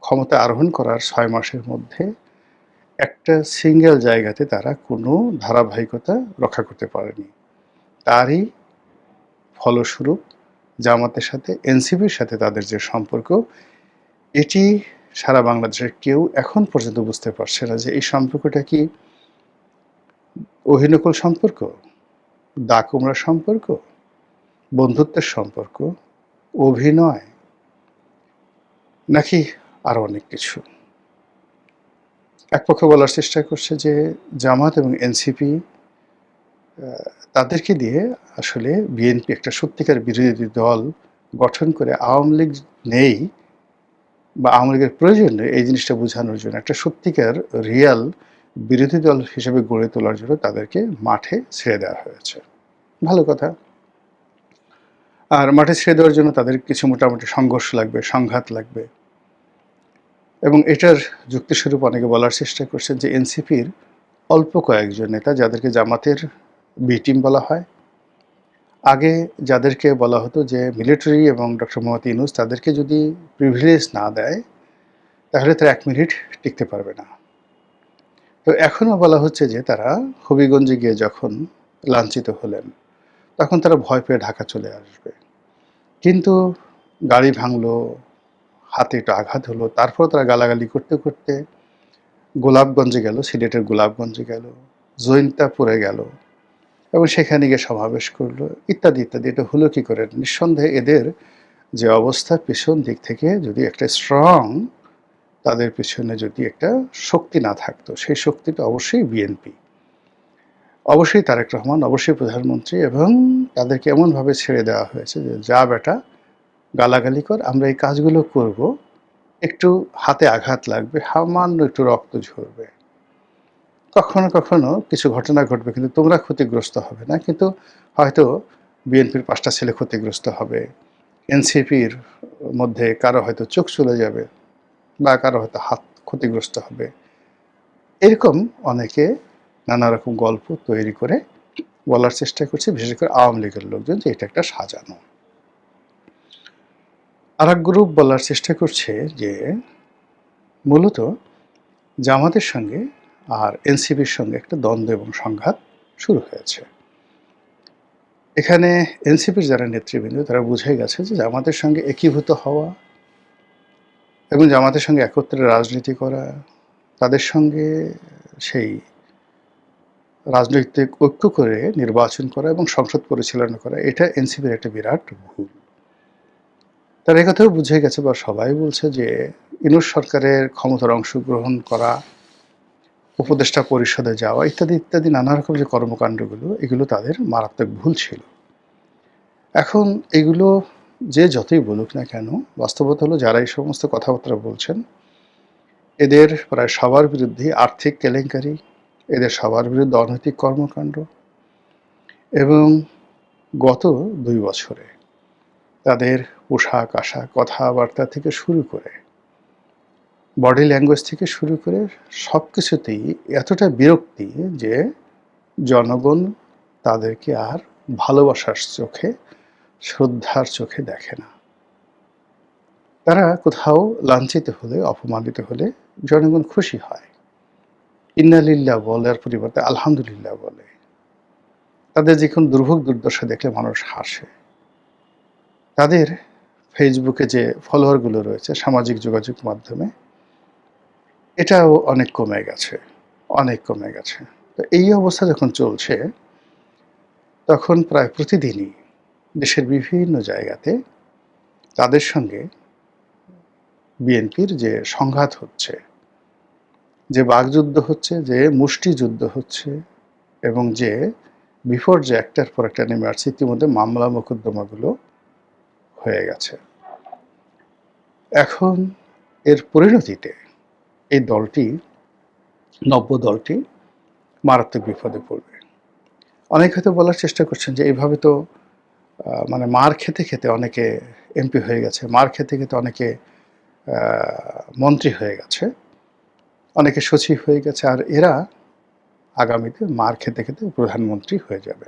ক্ষমতায় আরোহণ করার ৬ মাসের মধ্যে একটা সিঙ্গেল জায়গাতে তারা কোনো ধারাবাহিকতা রক্ষা করতে পারেনি। তারই ফলস্বরূপ জামাতের সাথে এনসিপির সাথে তাদের যে সম্পর্ক, এটি সারা বাংলাদেশের কেউ এখন পর্যন্ত বুঝতে পারছে না যে এই সম্পর্কটা কি অহিনকল সম্পর্ক, দা-কুমড়া সম্পর্ক, বন্ধুত্বের সম্পর্ক, অভিনয়, নাকি আরো অনেক কিছু। এক পক্ষ বলার চেষ্টা করছে যে জামাত এবং এনসিপি তাদেরকে দিয়ে আসলে বিএনপি একটা সত্যিকার বিরোধী দল গঠন করে আওয়ামী লীগ নেই বা আওয়ামী লীগের প্রয়োজন নেই এই জিনিসটা বোঝানোর জন্য একটা সত্যিকার রিয়াল বিরোধী দল হিসেবে গড়ে তোলার জন্য তাদেরকে মাঠে ছেড়ে দেওয়া হয়েছে। ভালো কথা। আর মাঠে ছেড়ে দেওয়ার জন্য তাদের কিছু মোটামুটি সংঘর্ষ লাগবে, সংঘাত লাগবে। এবং এটার যুক্তিস্বরূপ অনেকে বলার চেষ্টা করছেন যে এনসিপির অল্প কয়েকজন নেতা যাদেরকে জামাতের বি টিম বলা হয়, আগে যাদেরকে বলা হতো যে মিলিটারি এবং ডক্টর মোহাম্মদ ইউনূস তাদেরকে যদি প্রিভিলেজ না দেয় তাহলে তারা ১ মিনিট টিকতে পারবে না। তো এখনও বলা হচ্ছে যে তারা হবিগঞ্জে গিয়ে যখন লাঞ্ছিত হলেন তখন তারা ভয় পেয়ে ঢাকা চলে আসবে। কিন্তু গাড়ি ভাঙলো, হাতে একটু আঘাত হলো, তারপর তারা গালাগালি করতে করতে গোলাপগঞ্জে গেল, সিলেটের গোলাপগঞ্জে গেল, জৈন্তাপুরে গেল এবং সেখানে গিয়ে সমাবেশ করলো ইত্যাদি ইত্যাদি। এটা হলো কি করে? নিঃসন্দেহে এদের যে অবস্থা পেছন দিক থেকে যদি একটা স্ট্রং তাদের পেছনে যদি একটা শক্তি না থাকতো, সেই শক্তিটা অবশ্যই বিএনপি, অবশ্যই তারেক রহমান, অবশ্যই প্রধানমন্ত্রী, এবং তাদেরকে এমনভাবে ছেড়ে দেওয়া হয়েছে যে যা বেটা গালাগালি কর, আমরা এই কাজগুলো করব, একটু হাতে আঘাত লাগবে, সামান্য একটু রক্ত ঝরবে, কখনো কখনো কিছু ঘটনা ঘটবে, কিন্তু তোমরা ক্ষতিগ্রস্ত হবে না। কিন্তু হয়তো বিএনপির ৫টা ছেলে ক্ষতিগ্রস্ত হবে, এনসিপির মধ্যে কারো হয়তো চোখ চলে যাবে বা কারো হয়তো হাত ক্ষতিগ্রস্ত হবে। এরকম অনেকে নানা রকম গল্প তৈরি করে বলার চেষ্টা করছে, বিশেষ করে আওয়ামী লীগের লোকজন, যে এটা একটা সাজানো। আর এক গ্রুপ বলার চেষ্টা করছে যে মূলত জামাতের সঙ্গে আর এনসিপির সঙ্গে একটা দ্বন্দ্ব এবং সংঘাত শুরু হয়েছে। এখানে এনসিপির যারা নেতৃবৃন্দ তারা বুঝে গেছে যে জামাতের সঙ্গে একীভূত হওয়া এবং জামাতের সঙ্গে একত্রে রাজনীতি করা, তাদের সঙ্গে সেই রাজনৈতিক ঐক্য করে নির্বাচন করা এবং সংসদ পরিচালনা করা, এটা এনসিপির একটা বিরাট ভুল। তারা একথাও বুঝে গেছে বা সবাই বলছে যে ইউনূস সরকারের ক্ষমতার অংশগ্রহণ করা, উপদেষ্টা পরিষদে যাওয়া ইত্যাদি ইত্যাদি নানা রকম যে কর্মকাণ্ডগুলো, এগুলো তাদের মারাত্মক ভুল ছিল। এখন এগুলো যে যতই বলুক না কেন, বাস্তবতা হলো যারা এই সমস্ত কথাবার্তা বলছেন এদের প্রায় সবার বিরুদ্ধে আর্থিক কেলেঙ্কারি, এদের সবার বিরুদ্ধে অনৈতিক কর্মকাণ্ড, এবং গত ২ বছরে তাদের পোশাক আশাক, কথাবার্তা থেকে শুরু করে বডি ল্যাঙ্গুয়েজ থেকে শুরু করে সব কিছুতেই এতটা বিরক্তি যে জনগণ তাদেরকে আর ভালোবাসার চোখে, শ্রদ্ধার চোখে দেখে না। তারা কোথাও লাঞ্ছিত হলে, অপমানিত হলে জনগণ খুশি হয়, ইন্না লিল্লাহ বলার পরিবর্তে আলহামদুলিল্লাহ বলে। তাদের যে কোনো দুর্ভোগ দুর্দশা দেখলে মানুষ হাসে। তাদের ফেসবুকে যে ফলোয়ারগুলো রয়েছে সামাজিক যোগাযোগ মাধ্যমে, এটাও অনেক কমে গেছে, অনেক কমে গেছে। তো এই অবস্থা যখন চলছে তখন প্রায় প্রতিদিনই দেশের বিভিন্ন জায়গাতে তাদের সঙ্গে বিএনপির যে সংঘাত হচ্ছে, যে বাকযুদ্ধ হচ্ছে, যে মুষ্টিযুদ্ধ হচ্ছে, এবং যে বিপর্যয় একটার পর একটা নেমে আসছে, ইতিমধ্যে মামলা মোকদ্দমাগুলো হয়ে গেছে। এখন এর পরিণতিতে এই দলটি, নব্য দলটি মারাত্মক বিপদে পড়বে। অনেকে হয়তো বলার চেষ্টা করছেন যে এইভাবে তো মানে মার খেতে খেতে অনেকে এমপি হয়ে গেছে, মার খেতে খেতে অনেকে মন্ত্রী হয়ে গেছে, অনেকে সচিব হয়ে গেছে, আর এরা আগামীতে মার খেতে খেতে প্রধানমন্ত্রী হয়ে যাবে।